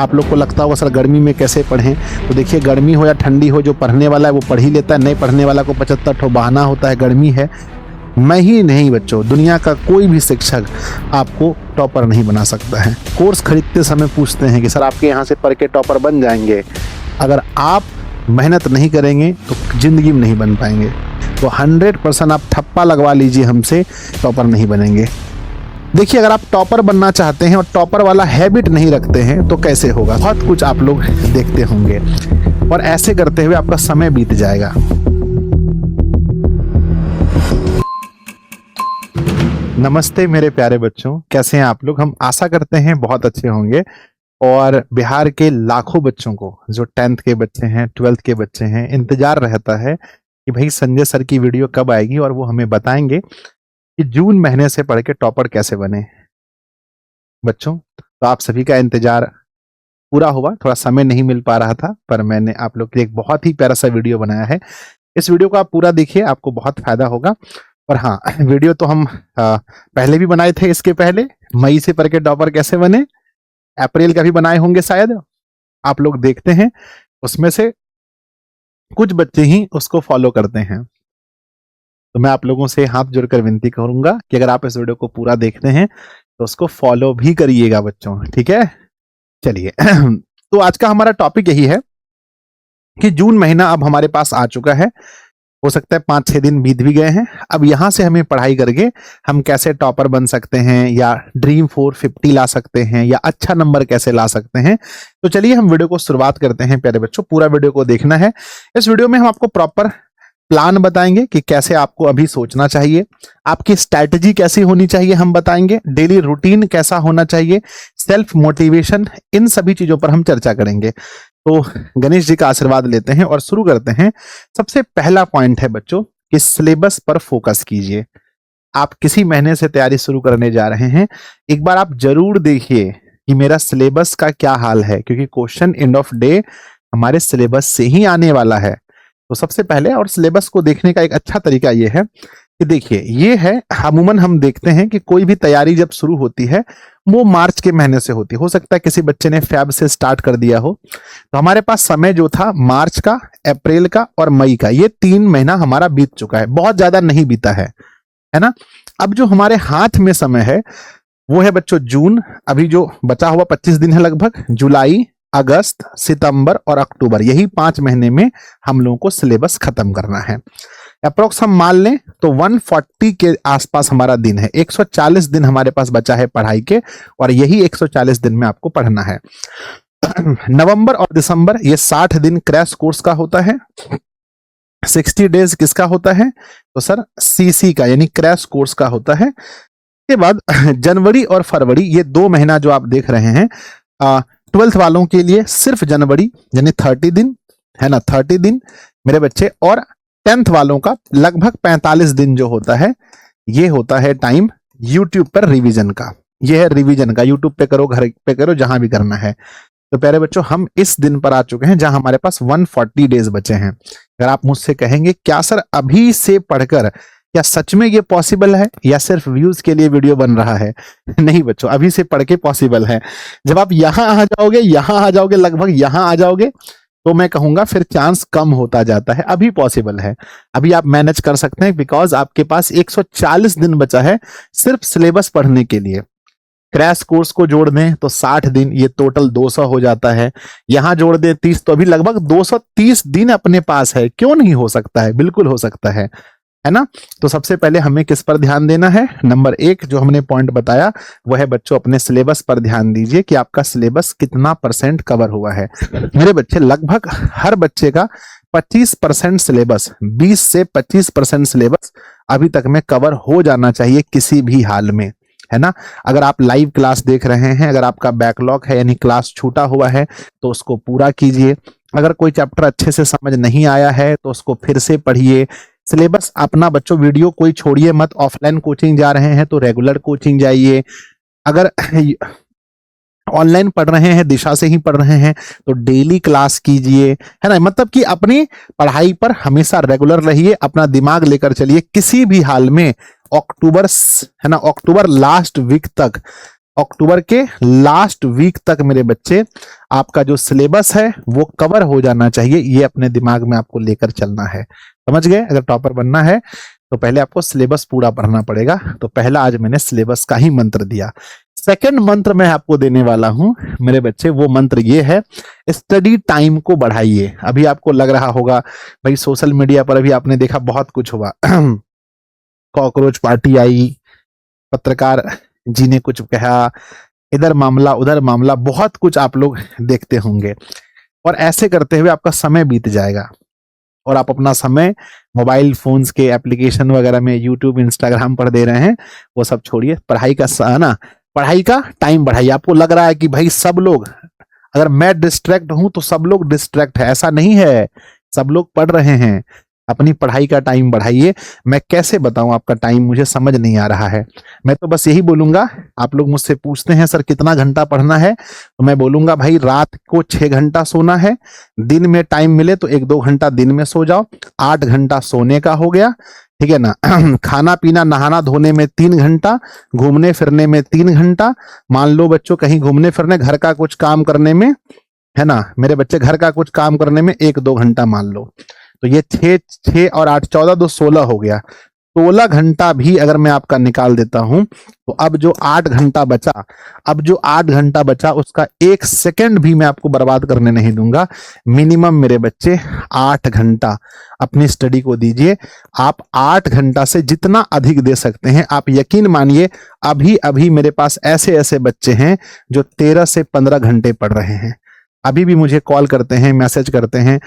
आप लोग को लगता होगा सर गर्मी में कैसे पढ़ें, तो देखिए गर्मी हो या ठंडी हो, जो पढ़ने वाला है वो पढ़ ही लेता है, नहीं पढ़ने वाला को 75 ठो बहाना होता है गर्मी है। मैं ही नहीं बच्चों, दुनिया का कोई भी शिक्षक आपको टॉपर नहीं बना सकता है। कोर्स खरीदते समय पूछते हैं कि सर आपके यहाँ से पढ़ के टॉपर बन जाएंगे, अगर आप मेहनत नहीं करेंगे तो ज़िंदगी में नहीं बन पाएंगे। तो 100% आप ठप्पा लगवा लीजिए, हमसे टॉपर नहीं बनेंगे। देखिए अगर आप टॉपर बनना चाहते हैं और टॉपर वाला हैबिट नहीं रखते हैं तो कैसे होगा, बहुत कुछ आप लोग देखते होंगे और ऐसे करते हुए आपका समय बीत जाएगा। नमस्ते मेरे प्यारे बच्चों, कैसे हैं आप लोग? हम आशा करते हैं बहुत अच्छे होंगे। और बिहार के लाखों बच्चों को, जो 10th के बच्चे हैं, 12th के बच्चे हैं, इंतजार रहता है कि भाई संजय सर की वीडियो कब आएगी और वो हमें बताएंगे कि जून महीने से पढ़ के टॉपर कैसे बने। बच्चों तो आप सभी का इंतजार पूरा हुआ, थोड़ा समय नहीं मिल पा रहा था, पर मैंने आप लोग के लिए एक बहुत ही प्यारा सा वीडियो बनाया है। इस वीडियो को आप पूरा देखिए, आपको बहुत फायदा होगा। और हाँ, वीडियो तो हम पहले भी बनाए थे, इसके पहले मई से पढ़ के टॉपर कैसे बने, अप्रैल का भी बनाए होंगे शायद, आप लोग देखते हैं। उसमें से कुछ बच्चे ही उसको फॉलो करते हैं। तो मैं आप लोगों से हाथ जोड़कर विनती करूंगा कि अगर आप इस वीडियो को पूरा देखते हैं तो उसको फॉलो भी करिएगा बच्चों, ठीक है? चलिए तो आज का हमारा टॉपिक यही है कि जून महीना अब हमारे पास आ चुका है। हो सकता है 5-6 दिन बीत भी गए हैं। अब यहां से हमें पढ़ाई करके हम कैसे टॉपर बन सकते हैं, या ड्रीम 450 ला सकते हैं, या अच्छा नंबर कैसे ला सकते हैं। तो चलिए हम वीडियो को शुरुआत करते हैं प्यारे बच्चों। पूरा वीडियो को देखना है। इस वीडियो में हम आपको प्रॉपर प्लान बताएंगे कि कैसे आपको अभी सोचना चाहिए, आपकी स्ट्रैटेजी कैसी होनी चाहिए हम बताएंगे, डेली रूटीन कैसा होना चाहिए, सेल्फ मोटिवेशन, इन सभी चीजों पर हम चर्चा करेंगे। तो गणेश जी का आशीर्वाद लेते हैं और शुरू करते हैं। सबसे पहला पॉइंट है बच्चों कि सिलेबस पर फोकस कीजिए। आप किसी महीने से तैयारी शुरू करने जा रहे हैं, एक बार आप जरूर देखिए कि मेरा सिलेबस का क्या हाल है, क्योंकि क्वेश्चन एंड ऑफ डे हमारे सिलेबस से ही आने वाला है। तो सबसे पहले, और सिलेबस को देखने का एक अच्छा तरीका ये है कि देखिए, ये है अमूमन हम देखते हैं कि कोई भी तैयारी जब शुरू होती है वो मार्च के महीने से होती है। हो सकता है किसी बच्चे ने फेब से स्टार्ट कर दिया हो, तो हमारे पास समय जो था मार्च का, अप्रैल का और मई का, ये 3 महीना हमारा बीत चुका है, बहुत ज्यादा नहीं बीता है ना। अब जो हमारे हाथ में समय है वो है बच्चों जून। अभी जो बचा हुआ 25 दिन है लगभग, जुलाई, अगस्त, सितंबर और अक्टूबर, यही 5 महीने में हम लोगों को सिलेबस खत्म करना है। अप्रोक्स हम मान लें तो 140 के आसपास हमारा दिन है। 140 दिन हमारे पास बचा है पढ़ाई के, और यही 140 दिन में आपको पढ़ना है। नवंबर और दिसंबर ये 60 दिन क्रैश कोर्स का होता है। 60 डेज किसका होता है? तो सर सीसी का, यानी क्रैश कोर्स का होता है। के बाद जनवरी और फरवरी, ये 2 महीना जो आप देख रहे हैं, 12th वालों के लिए सिर्फ जनवरी यानी 30 दिन है ना, 30 दिन मेरे बच्चे, और 10th वालों का लगभग 45 दिन जो होता है, ये होता है टाइम यूट्यूब पर रिवीजन का। ये है रिवीजन का, यूट्यूब पे करो, घर पे करो, जहां भी करना है। तो प्यारे बच्चों, हम इस दिन पर आ चुके हैं जहां हमारे पास 140 डेज बचे हैं। अगर आप मुझसे कहेंगे क्या सर अभी से पढ़कर, क्या सच में ये पॉसिबल है या सिर्फ व्यूज के लिए वीडियो बन रहा है? नहीं बच्चों, अभी से पढ़ के पॉसिबल है। जब आप यहां आ जाओगे, लगभग यहां आ जाओगे, तो मैं कहूंगा फिर चांस कम होता जाता है। अभी पॉसिबल है, अभी आप मैनेज कर सकते हैं, बिकॉज आपके पास 140 दिन बचा है सिर्फ सिलेबस पढ़ने के लिए। क्रैश कोर्स को जोड़ दें तो 60 दिन, ये टोटल 200 हो जाता है। यहां जोड़ दें 30, तो अभी लगभग 230 दिन अपने पास है। क्यों नहीं हो सकता है? बिल्कुल हो सकता है ना। तो सबसे पहले हमें किस पर ध्यान देना है? नंबर 1 जो हमने पॉइंट बताया वो है बच्चों, अपने सिलेबस पर ध्यान दीजिए कि आपका सिलेबस कितना % कवर हुआ है। मेरे बच्चे, लगभग हर बच्चे का 25% सिलेबस, 20 से 25% सिलेबस अभी तक में कवर हो जाना चाहिए किसी भी हाल में, है ना। अगर आप लाइव क्लास देख रहे हैं, अगर आपका बैकलॉग है यानी क्लास छूटा हुआ है, तो उसको पूरा कीजिए। अगर कोई चैप्टर अच्छे से समझ नहीं आया है तो उसको फिर से पढ़िए। सिलेबस अपना बच्चों, वीडियो कोई छोड़िए मत। ऑफलाइन कोचिंग जा रहे हैं तो रेगुलर कोचिंग जाइए। अगर ऑनलाइन पढ़ रहे हैं, दिशा से ही पढ़ रहे हैं, तो डेली क्लास कीजिए, है ना। मतलब कि अपनी पढ़ाई पर हमेशा रेगुलर रहिए, अपना दिमाग लेकर चलिए किसी भी हाल में। अक्टूबर, है ना, अक्टूबर लास्ट वीक तक अक्टूबर के लास्ट वीक तक मेरे बच्चे आपका जो सिलेबस है वो कवर हो जाना चाहिए। ये अपने दिमाग में आपको लेकर चलना है, समझ गए। अगर टॉपर बनना है तो पहले आपको सिलेबस पूरा पढ़ना पड़ेगा। तो पहला आज मैंने सिलेबस का ही मंत्र दिया। सेकंड मंत्र मैं आपको देने वाला हूं मेरे बच्चे, वो मंत्र ये है, स्टडी टाइम को बढ़ाइए। अभी आपको लग रहा होगा भाई सोशल मीडिया पर अभी आपने देखा बहुत कुछ हुआ कॉकरोच पार्टी आई, पत्रकार जी ने कुछ कहा, इधर मामला उधर मामला, बहुत कुछ आप लोग देखते होंगे। और ऐसे करते हुए आपका समय बीत जाएगा और आप अपना समय मोबाइल फोन्स के एप्लीकेशन वगैरह में, यूट्यूब इंस्टाग्राम पर दे रहे हैं। वो सब छोड़िए, पढ़ाई का ना, पढ़ाई का टाइम बढ़ाइए। आपको लग रहा है कि भाई सब लोग, अगर मैं डिस्ट्रैक्ट हूं तो सब लोग डिस्ट्रैक्ट है, ऐसा नहीं है। सब लोग पढ़ रहे हैं। अपनी पढ़ाई का टाइम बढ़ाइए। मैं कैसे बताऊं आपका टाइम, मुझे समझ नहीं आ रहा है। मैं तो बस यही बोलूंगा, आप लोग मुझसे पूछते हैं सर कितना घंटा पढ़ना है, तो मैं बोलूंगा भाई रात को 6 घंटा सोना है, दिन में टाइम मिले तो 1-2 घंटा दिन में सो जाओ, 8 घंटा सोने का हो गया, ठीक है ना। खाना पीना नहाना धोने में 3 घंटा, घूमने फिरने में 3 घंटा। मान लो बच्चों कहीं घूमने फिरने, घर का कुछ काम करने में, है ना मेरे बच्चे, घर का कुछ काम करने में 1-2 घंटा मान लो, तो ये 6 और 8 14 2 16 हो गया। 16 घंटा भी अगर मैं आपका निकाल देता हूं तो अब जो 8 घंटा बचा, उसका 1 सेकंड भी मैं आपको बर्बाद करने नहीं दूंगा। मिनिमम मेरे बच्चे 8 घंटा अपनी स्टडी को दीजिए। आप 8 घंटा से जितना अधिक दे सकते हैं, आप यकीन मानिए अभी अभी मेरे पास ऐसे ऐसे बच्चे हैं जो 13 से 15 घंटे पढ़ रहे हैं। अभी भी मुझे कॉल करते हैं, मैसेज करते हैं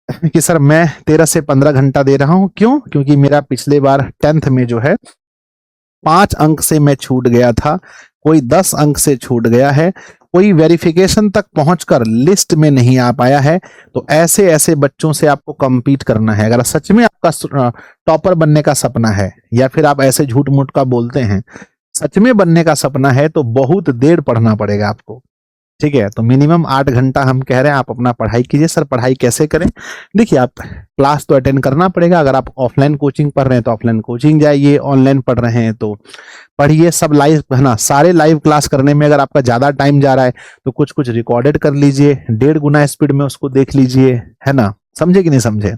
कि सर मैं 13 से 15 घंटा दे रहा हूं। क्यों? क्योंकि मेरा पिछले बार 10th में जो है 5 अंक से मैं छूट गया था, कोई 10 अंक से छूट गया है, कोई वेरिफिकेशन तक पहुंचकर लिस्ट में नहीं आ पाया है। तो ऐसे ऐसे बच्चों से आपको compete करना है। अगर सच में आपका टॉपर बनने का सपना है, या फिर आप ऐसे झूठ मूठ का बोलते हैं, सच में बनने का सपना है तो बहुत देर पढ़ना पड़ेगा आपको, ठीक है। तो मिनिमम 8 घंटा हम कह रहे हैं, आप अपना पढ़ाई कीजिए। सर पढ़ाई कैसे करें? देखिए, आप क्लास तो अटेंड करना पड़ेगा। अगर आप ऑफलाइन कोचिंग पढ़ रहे हैं तो ऑफलाइन कोचिंग जाइए, ऑनलाइन पढ़ रहे हैं तो पढ़िए। सब लाइव है ना, सारे लाइव क्लास करने में अगर आपका ज्यादा टाइम जा रहा है तो कुछ कुछ रिकॉर्डेड कर लीजिए, 1.5 गुना स्पीड में उसको देख लीजिए, है ना। समझे कि नहीं समझे?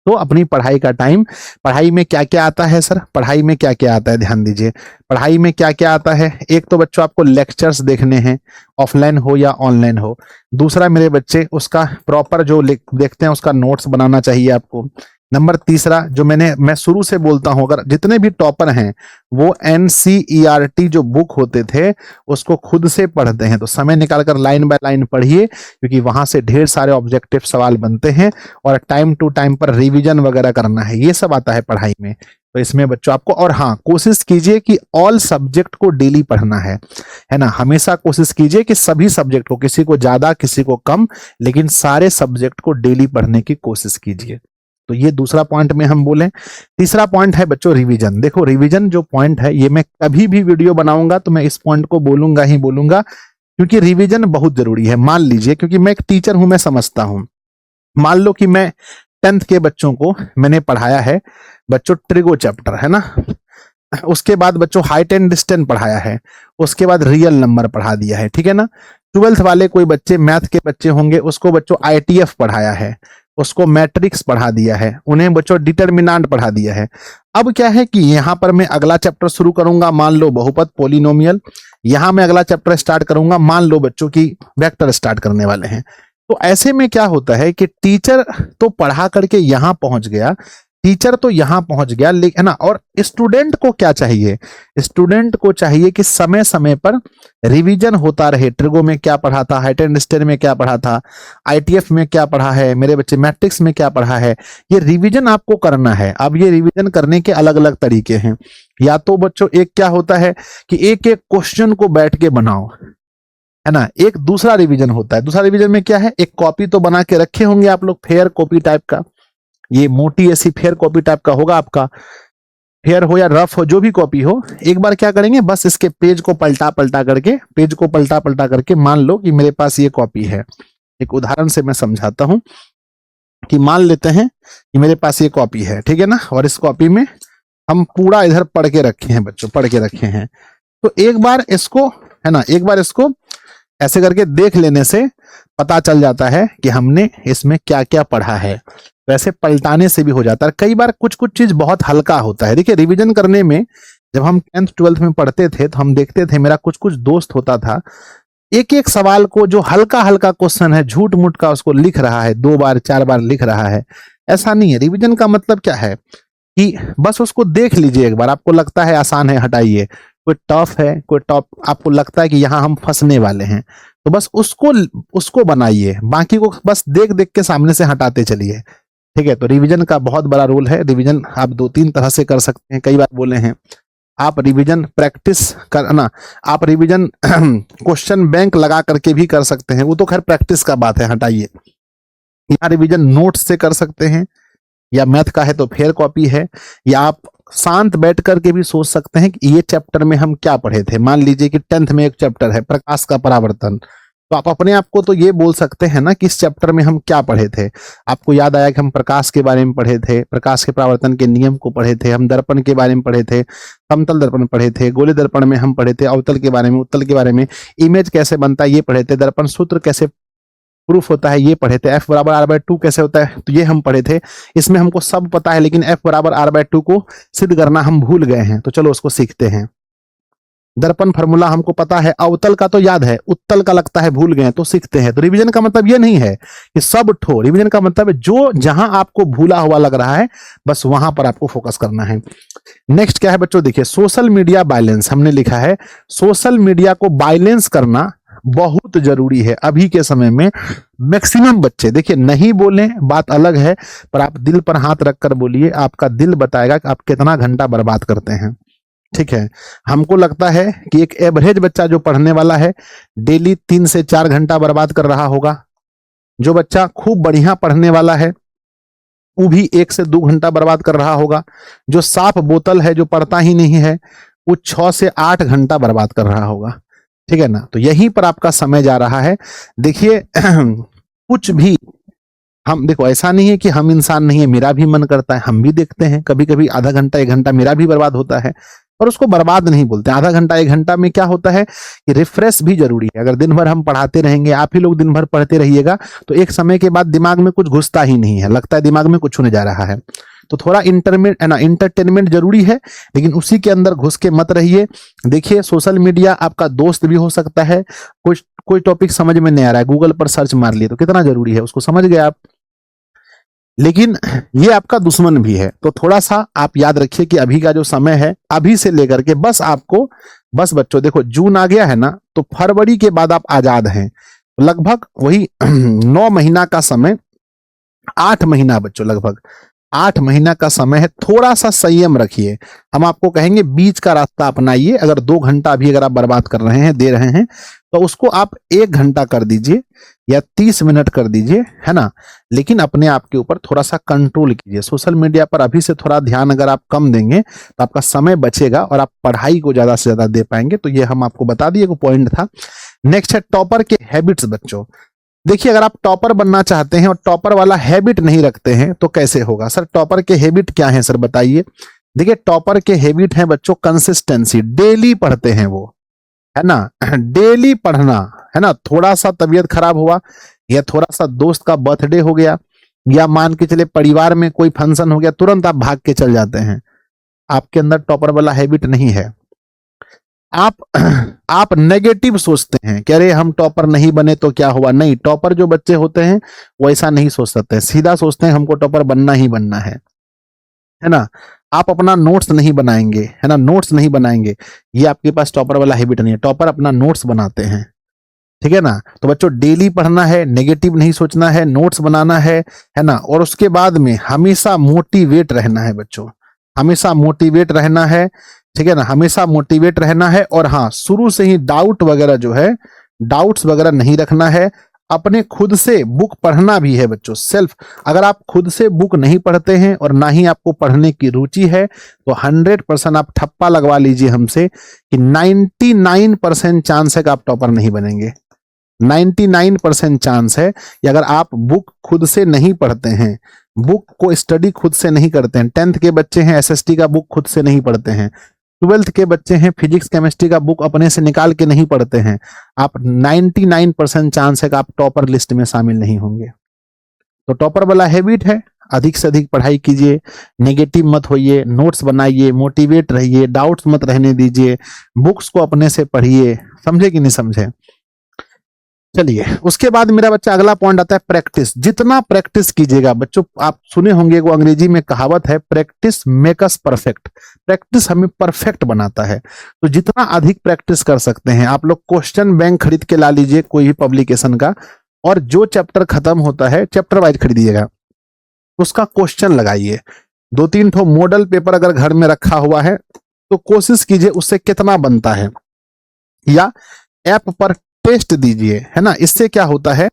तो अपनी पढ़ाई का टाइम, पढ़ाई में क्या क्या आता है सर, पढ़ाई में क्या क्या आता है ध्यान दीजिए। पढ़ाई में क्या क्या आता है, एक तो बच्चों आपको लेक्चर्स देखने हैं, ऑफलाइन हो या ऑनलाइन हो। दूसरा मेरे बच्चे, उसका प्रॉपर जो देखते हैं उसका नोट्स बनाना चाहिए आपको। नंबर तीसरा, जो मैं शुरू से बोलता हूं, अगर जितने भी टॉपर हैं वो NCERT जो बुक होते थे उसको खुद से पढ़ते हैं, तो समय निकालकर लाइन बाय लाइन पढ़िए, क्योंकि वहां से ढेर सारे ऑब्जेक्टिव सवाल बनते हैं और टाइम टू टाइम पर रिवीजन वगैरह करना है, ये सब आता है पढ़ाई में। तो इसमें बच्चों आपको, और हाँ, कोशिश कीजिए कि ऑल सब्जेक्ट को डेली पढ़ना है ना। हमेशा कोशिश कीजिए कि सभी सब्जेक्ट को, किसी को ज्यादा किसी को कम, लेकिन सारे सब्जेक्ट को डेली पढ़ने की कोशिश कीजिए। तो ये दूसरा पॉइंट में हम बोले। तीसरा पॉइंट है बच्चों रिवीजन। देखो रिवीजन जो पॉइंट है, ये मैं कभी भी वीडियो बनाऊंगा तो मैं इस पॉइंट को बोलूंगा ही बोलूंगा, क्योंकि रिवीजन बहुत जरूरी है। मान लीजिए, क्योंकि मैं एक टीचर हूं, मैं समझता हूं। मान लो कि मैं 10th के बच्चों को मैंने पढ़ाया है बच्चों ट्रिगो चैप्टर, है ना। उसके बाद बच्चों हाइट एंड डिस्टेंस पढ़ाया है, उसके बाद रियल नंबर पढ़ा दिया है, ठीक है ना। 12th वाले कोई बच्चे मैथ के बच्चे होंगे, उसको बच्चों ITF पढ़ाया है, उसको मैट्रिक्स पढ़ा दिया है, उन्हें बच्चों डिटरमिनेंट पढ़ा दिया है। अब क्या है कि यहां पर मैं अगला चैप्टर शुरू करूंगा, मान लो बहुपद पोलिनोमियल। यहां मैं अगला चैप्टर स्टार्ट करूंगा, मान लो बच्चों की वेक्टर स्टार्ट करने वाले हैं। तो ऐसे में क्या होता है कि टीचर तो पढ़ा करके यहां पहुंच गया, टीचर तो यहां पहुंच गया, लेकिन ना, और स्टूडेंट को क्या चाहिए? स्टूडेंट को चाहिए कि समय समय पर रिवीजन होता रहे। ट्रिगो में क्या पढ़ा था, हाइट एंड डिस्टेंस में क्या पढ़ा था, ITF में क्या पढ़ा है, मेरे बच्चे मैट्रिक्स में क्या पढ़ा है, ये रिवीजन आपको करना है। अब ये रिवीजन करने के अलग अलग तरीके हैं। या तो बच्चों एक क्या होता है कि एक एक क्वेश्चन को बैठ के बनाओ, है ना। एक दूसरा रिवीजन होता है। दूसरा रिवीजन में क्या है, एक कॉपी तो बना के रखे होंगे आप लोग, फेयर कॉपी टाइप का, ये मोटी ऐसी फेयर कॉपी टाइप का होगा आपका, फेयर हो या रफ हो, जो भी कॉपी हो। एक बार क्या करेंगे, बस इसके पेज को पलटा पलटा करके मान लो कि मेरे पास ये कॉपी है। एक उदाहरण से मैं समझाता हूं कि मान लेते हैं कि मेरे पास ये कॉपी है, ठीक है ना, और इस कॉपी में हम पूरा इधर पढ़ के रखे हैं बच्चों, पढ़ के रखे हैं। तो एक बार इसको है ना। एक बार इसको ऐसे करके देख लेने से पता चल जाता है कि हमने इसमें क्या क्या पढ़ा है। वैसे पलटाने से भी हो जाता है। कई बार कुछ कुछ चीज बहुत हल्का होता है। देखिए रिवीजन करने में जब हम 10th 12th में पढ़ते थे तो हम देखते थे, मेरा कुछ कुछ दोस्त होता था, एक एक सवाल को जो हल्का हल्का क्वेश्चन है झूठ मूठ का उसको लिख रहा है, 2 बार 4 बार लिख रहा है। ऐसा नहीं है। रिवीजन का मतलब क्या है कि बस उसको देख लीजिए एक बार, आपको लगता है आसान है हटाइए, कोई टफ है, कोई टॉप आपको लगता है कि यहाँ हम फंसने वाले हैं, तो बस उसको बनाइए, बाकी को बस देख देख के सामने से हटाते चलिए। ठीक है। तो रिवीजन का बहुत बड़ा रोल है। रिवीजन आप 2-3 तरह से कर सकते हैं। कई बार बोले हैं आप रिवीजन प्रैक्टिस करना, आप रिवीजन क्वेश्चन बैंक लगा करके भी कर सकते हैं, वो तो खैर प्रैक्टिस का बात है, हटाइए। यहाँ रिवीजन नोट्स से कर सकते हैं, या मैथ का है तो फेयर कॉपी है, या आप शांत बैठ करके भी सोच सकते हैं कि ये चैप्टर में हम क्या पढ़े थे। मान लीजिए कि 10th में एक चैप्टर है प्रकाश का परावर्तन, तो आप अपने आप को तो ये बोल सकते हैं ना कि इस चैप्टर में हम क्या पढ़े थे। आपको याद आया कि हम प्रकाश के बारे में पढ़े थे, प्रकाश के परावर्तन के नियम को पढ़े थे, हम दर्पण के बारे में पढ़े थे, समतल दर्पण पढ़े थे, गोले दर्पण में हम पढ़े थे, अवतल के बारे में, उत्तल के बारे में, इमेज कैसे बनता है ये पढ़े थे, दर्पण सूत्र कैसे प्रूफ होता है ये पढ़े थे, F बराबर R/2 कैसे होता है तो ये हम पढ़े थे। इसमें हमको सब पता है, लेकिन F बराबर R/2 को सिद्ध करना हम भूल गए हैं, तो चलो उसको सीखते हैं। दर्पण फार्मूला हमको पता है, अवतल का तो याद है, उत्तल का लगता है भूल गए, तो सीखते हैं। तो रिवीजन का मतलब ये नहीं है कि सब ठो, रिवीजन का मतलब है जो जहां आपको भूला हुआ लग रहा है बस वहां पर आपको फोकस करना है। नेक्स्ट क्या है बच्चों, देखिए सोशल मीडिया बैलेंस हमने लिखा है। सोशल मीडिया को बैलेंस करना बहुत जरूरी है अभी के समय में। मैक्सिमम बच्चे, देखिए नहीं बोले बात अलग है, पर आप दिल पर हाथ रखकर बोलिए, आपका दिल बताएगा कि आप कितना घंटा बर्बाद करते हैं। ठीक है। हमको लगता है कि एक एवरेज बच्चा जो पढ़ने वाला है डेली 3 से 4 घंटा बर्बाद कर रहा होगा। जो बच्चा खूब बढ़िया पढ़ने वाला है वो भी 1 से 2 घंटा बर्बाद कर रहा होगा। जो साफ बोतल है, जो पढ़ता ही नहीं है, वो 6 से 8 घंटा बर्बाद कर रहा होगा। ठीक है ना। तो यहीं पर आपका समय जा रहा है। देखिए कुछ भी हम, देखो ऐसा नहीं है कि हम इंसान नहीं है, मेरा भी मन करता है, हम भी देखते हैं कभी कभी आधा घंटा 1 घंटा मेरा भी बर्बाद होता है, और उसको बर्बाद नहीं बोलते। आधा घंटा 1 घंटा में क्या होता है कि रिफ्रेश भी जरूरी है। अगर दिन भर हम पढ़ाते रहेंगे, आप ही लोग दिन भर पढ़ते रहिएगा, तो एक समय के बाद दिमाग में कुछ घुसता ही नहीं है, लगता है दिमाग में कुछ होने जा रहा है। तो थोड़ा इंटरटेनमेंट जरूरी है, लेकिन उसी के अंदर घुस के मत रहिए। देखिए सोशल मीडिया आपका दोस्त भी हो सकता है। कोई टॉपिक समझ में नहीं आ रहा है, गूगल पर सर्च मार लिए तो कितना जरूरी है, उसको समझ गए आप, लेकिन ये आपका दुश्मन भी है। तो थोड़ा सा आप याद रखिए कि अभी का जो समय है, अभी से लेकर के बस आपको, बस बच्चों देखो जून आ गया है ना, तो फरवरी के बाद आप आजाद हैं। लगभग वही 9 महीना का समय, 8 महीना बच्चों, लगभग 8 महीना का समय है। थोड़ा सा संयम रखिए। हम आपको कहेंगे बीच का रास्ता अपनाइए। अगर 2 घंटा भी अगर आप बर्बाद कर रहे हैं, दे रहे हैं, तो उसको आप 1 घंटा कर दीजिए या 30 मिनट कर दीजिए, है ना। लेकिन अपने आप के ऊपर थोड़ा सा कंट्रोल कीजिए। सोशल मीडिया पर अभी से थोड़ा ध्यान अगर आप कम देंगे तो आपका समय बचेगा और आप पढ़ाई को ज्यादा से ज्यादा दे पाएंगे। तो ये हम आपको बता दिए, को पॉइंट था। नेक्स्ट है टॉपर के हैबिट्स बच्चों। देखिए अगर आप टॉपर बनना चाहते हैं और टॉपर वाला हैबिट नहीं रखते हैं तो कैसे होगा। सर टॉपर के हैबिट क्या है सर बताइए। देखिए टॉपर के हैबिट है बच्चों कंसिस्टेंसी, डेली पढ़ते हैं वो, है ना, डेली पढ़ना, है ना। थोड़ा सा तबीयत खराब हुआ या थोड़ा सा दोस्त का बर्थडे हो गया या मान के चले परिवार में कोई फंक्शन हो गया, तुरंत आप भाग के चल जाते हैं। आपके अंदर टॉपर वाला हैबिट नहीं है। आप नेगेटिव सोचते हैं कि अरे हम टॉपर नहीं बने तो क्या हुआ। नहीं, टॉपर जो बच्चे होते हैं वो ऐसा नहीं सोच सकते, सीधा सोचते हैं हमको टॉपर बनना ही बनना है ना। आप अपना नोट्स नहीं बनाएंगे, है ना, नोट्स नहीं बनाएंगे, ये आपके पास टॉपर वाला हैबिट नहीं है। टॉपर अपना नोट्स बनाते हैं, ठीक है ना। तो बच्चों डेली पढ़ना है, नेगेटिव नहीं सोचना है, नोट्स बनाना है ना। और उसके बाद में हमेशा मोटिवेट रहना है बच्चों, हमेशा मोटिवेट रहना है, ठीक है ना, हमेशा मोटिवेट रहना है। और हाँ, शुरू से ही डाउट वगैरह जो है, डाउट्स वगैरह नहीं रखना है। अपने खुद से बुक पढ़ना भी है बच्चों, सेल्फ। अगर आप खुद से बुक नहीं पढ़ते हैं और ना ही आपको पढ़ने की रुचि है तो 100% आप ठप्पा लगवा लीजिए हमसे कि 99% चांस है कि आप टॉपर नहीं बनेंगे। 99% चांस है कि अगर आप बुक खुद से नहीं पढ़ते हैं, बुक को स्टडी खुद से नहीं करते हैं, 10th के बच्चे हैं एसएसटी का बुक खुद से नहीं पढ़ते हैं, ट्वेल्थ के बच्चे हैं, फिजिक्स केमिस्ट्री का बुक अपने से निकाल के नहीं पढ़ते हैं, आप 99% चांस है कि आप टॉपर लिस्ट में शामिल नहीं होंगे। तो टॉपर वाला हैबिट है, अधिक से अधिक पढ़ाई कीजिए, नेगेटिव मत होइए, नोट्स बनाइए, मोटिवेट रहिए, डाउट्स मत रहने दीजिए, बुक्स को अपने से पढ़िए। समझे कि नहीं समझे? चलिए, उसके बाद मेरा बच्चा अगला पॉइंट आता है प्रैक्टिस। जितना प्रैक्टिस कीजिएगा बच्चों, आप सुने होंगे वो अंग्रेजी में कहावत है, practice make us perfect. Practice हमें परफेक्ट बनाता है। तो जितना अधिक प्रैक्टिस कर सकते हैं, आप लोग क्वेश्चन बैंक खरीद के ला लीजिए कोई भी पब्लिकेशन का, और जो चैप्टर खत्म होता है चैप्टर वाइज खरीदिएगा, उसका क्वेश्चन लगाइए। 2-3 ठो मॉडल पेपर अगर घर में रखा हुआ है तो कोशिश कीजिए उससे कितना बनता है, या ऐप पर टेस्ट दीजिए, है ना। इससे क्या होता है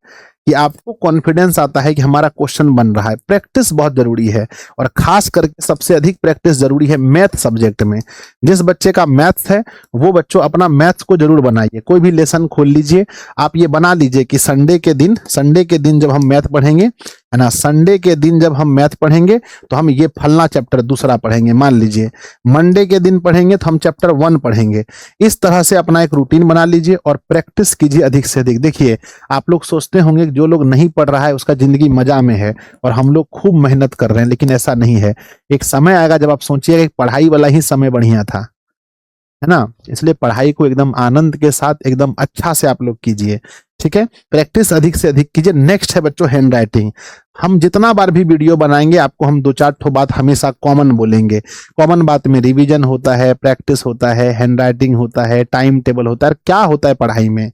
कि आपको कॉन्फिडेंस आता है कि हमारा क्वेश्चन बन रहा है। प्रैक्टिस बहुत जरूरी है, और खास करके सबसे अधिक प्रैक्टिस जरूरी है मैथ सब्जेक्ट में। जिस बच्चे का मैथ्स है वो बच्चों अपना मैथ्स को जरूर बनाइए। कोई भी लेसन खोल लीजिए, आप ये बना लीजिए कि संडे के दिन जब हम मैथ पढ़ेंगे, है ना, संडे के दिन जब हम मैथ पढ़ेंगे तो हम ये फलना चैप्टर दूसरा पढ़ेंगे। मान लीजिए मंडे के दिन पढ़ेंगे तो हम चैप्टर 1 पढ़ेंगे। इस तरह से अपना एक रूटीन बना लीजिए और प्रैक्टिस कीजिए अधिक से अधिक। देखिए, आप लोग सोचते होंगे कि जो लोग नहीं पढ़ रहा है उसका जिंदगी मजा में है और हम लोग खूब मेहनत कर रहे हैं, लेकिन ऐसा नहीं है। एक समय आएगा जब आप सोचिएगा कि पढ़ाई वाला ही समय बढ़िया था, है ना। इसलिए पढ़ाई को एकदम आनंद के साथ एकदम अच्छा से आप लोग कीजिए, ठीक है। प्रैक्टिस अधिक से अधिक कीजिए। नेक्स्ट है बच्चों हैंड राइटिंग। हम जितना बार भी वीडियो बनाएंगे आपको हम 2-4 ठो बात हमेशा कॉमन बोलेंगे। कॉमन बात में रिवीजन होता है, प्रैक्टिस होता है, हैंड राइटिंग होता है, टाइम टेबल होता है, क्या होता है पढ़ाई में।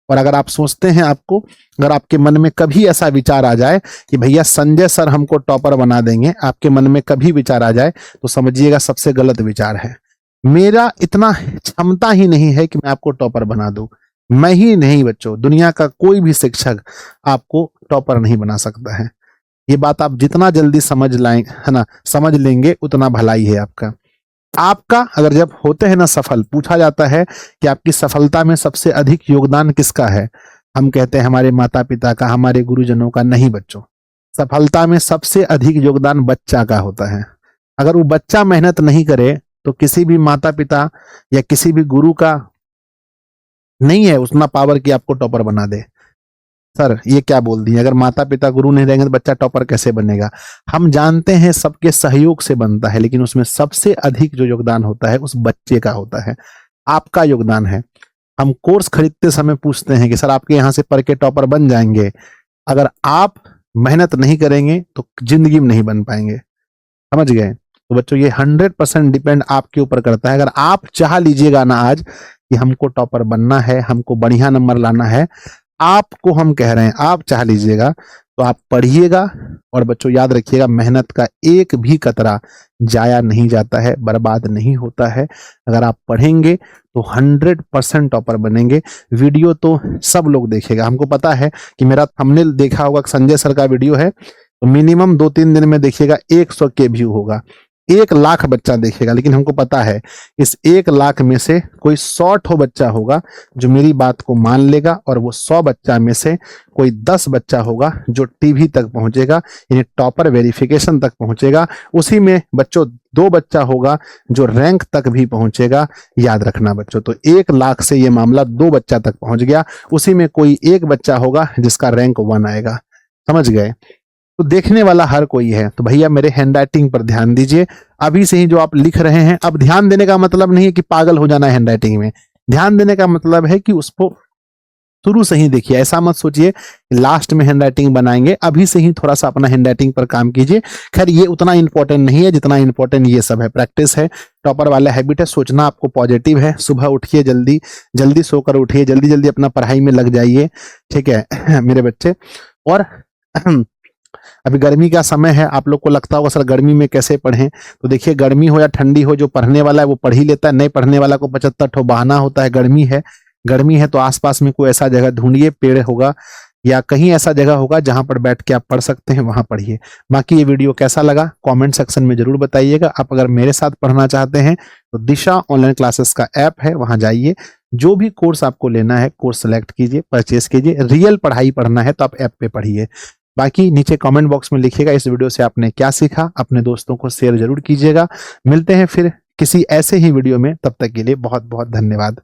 और अगर आप सोचते हैं, अगर आपके मन में कभी ऐसा विचार आ जाए कि भैया संजय सर हमको टॉपर बना देंगे, आपके मन में कभी विचार आ जाए तो समझिएगा सबसे गलत विचार है। मेरा इतना क्षमता ही नहीं है कि मैं आपको टॉपर बना दूं। मैं ही नहीं बच्चों, दुनिया का कोई भी शिक्षक आपको टॉपर नहीं बना सकता है। ये बात आप जितना जल्दी समझ लाएं, है ना, समझ लेंगे उतना भलाई है आपका। अगर जब होते हैं ना सफल, पूछा जाता है कि आपकी सफलता में सबसे अधिक योगदान किसका है, हम कहते हैं हमारे माता पिता का, हमारे गुरुजनों का। नहीं बच्चों, सफलता में सबसे अधिक योगदान बच्चा का होता है। अगर वो बच्चा मेहनत नहीं करे तो किसी भी माता पिता या किसी भी गुरु का नहीं है उतना पावर कि आपको टॉपर बना दे। सर ये क्या बोल दिए, अगर माता पिता गुरु नहीं रहेंगे तो बच्चा टॉपर कैसे बनेगा। हम जानते हैं सबके सहयोग से बनता है, लेकिन उसमें सबसे अधिक जो योगदान होता है उस बच्चे का होता है, आपका योगदान है। हम कोर्स खरीदते समय पूछते हैं कि सर आपके यहाँ से पढ़ के टॉपर बन जाएंगे। अगर आप मेहनत नहीं करेंगे तो जिंदगी में नहीं बन पाएंगे, समझ गए। तो बच्चों ये 100% डिपेंड आपके ऊपर करता है। अगर आप चाह लीजिएगा ना आज कि हमको टॉपर बनना है, हमको बढ़िया नंबर लाना है, आपको हम कह रहे हैं, आप चाह लीजिएगा तो आप पढ़िएगा। और बच्चों याद रखिएगा, मेहनत का एक भी कतरा जाया नहीं जाता है, बर्बाद नहीं होता है। अगर आप पढ़ेंगे तो 100% टॉपर बनेंगे। वीडियो तो सब लोग देखेगा, हमको पता है कि मेरा थंबनेल देखा होगा, संजय सर का वीडियो है तो मिनिमम 2-3 दिन में देखिएगा 100 के व्यू होगा, 1 लाख बच्चा देखेगा। लेकिन हमको पता है इस 1 लाख में से कोई 100 ठो बच्चा होगा जो मेरी बात को मान लेगा, और वो 100 बच्चा में से कोई 10 बच्चा होगा जो टीवी तक पहुंचेगा, यानी टॉपर वेरिफिकेशन तक पहुंचेगा। उसी में बच्चों 2 बच्चा होगा जो रैंक तक भी पहुंचेगा। याद रखना बच्चों, तो 1 लाख से ये मामला 2 बच्चा तक पहुंच गया, उसी में कोई 1 बच्चा होगा जिसका रैंक 1 आएगा, समझ गए। तो देखने वाला हर कोई है। तो भैया मेरे हैंड राइटिंग पर ध्यान दीजिए। अभी से ही जो आप लिख रहे हैं, अब ध्यान देने का मतलब नहीं है कि पागल हो जाना है हैंड राइटिंग में। ध्यान देने का मतलब है कि उसको शुरू से ही देखिए। ऐसा मत सोचिए लास्ट में हैंड राइटिंग बनाएंगे, अभी से ही थोड़ा सा अपना हैंड राइटिंग पर काम कीजिए। खैर ये उतना इंपॉर्टेंट नहीं है जितना इंपॉर्टेंट ये सब है, प्रैक्टिस है। टॉपर वाला हैबिट है, सोचना आपको पॉजिटिव है। सुबह उठिए, जल्दी जल्दी सोकर उठिए, जल्दी जल्दी अपना पढ़ाई में लग जाइए, ठीक है मेरे बच्चे। और अभी गर्मी का समय है, आप लोग को लगता होगा सर गर्मी में कैसे पढ़ें। तो देखिए, गर्मी हो या ठंडी हो, जो पढ़ने वाला है वो पढ़ ही लेता है, नहीं पढ़ने वाला को 75 ठो बहाना होता है। गर्मी है तो आसपास में कोई ऐसा जगह ढूंढिए, पेड़ होगा या कहीं ऐसा जगह होगा जहां पर बैठ के आप पढ़ सकते हैं, वहां पढ़िए। बाकी ये वीडियो कैसा लगा कमेंट सेक्शन में जरूर बताइएगा। आप अगर मेरे साथ पढ़ना चाहते हैं तो दिशा ऑनलाइन क्लासेस का ऐप है, वहां जाइए, जो भी कोर्स आपको लेना है कोर्स सेलेक्ट कीजिए, परचेस कीजिए। रियल पढ़ाई पढ़ना है तो आप ऐप पे पढ़िए। बाकी नीचे कमेंट बॉक्स में लिखिएगा इस वीडियो से आपने क्या सीखा, अपने दोस्तों को शेयर जरूर कीजिएगा। मिलते हैं फिर किसी ऐसे ही वीडियो में। तब तक के लिए बहुत बहुत धन्यवाद।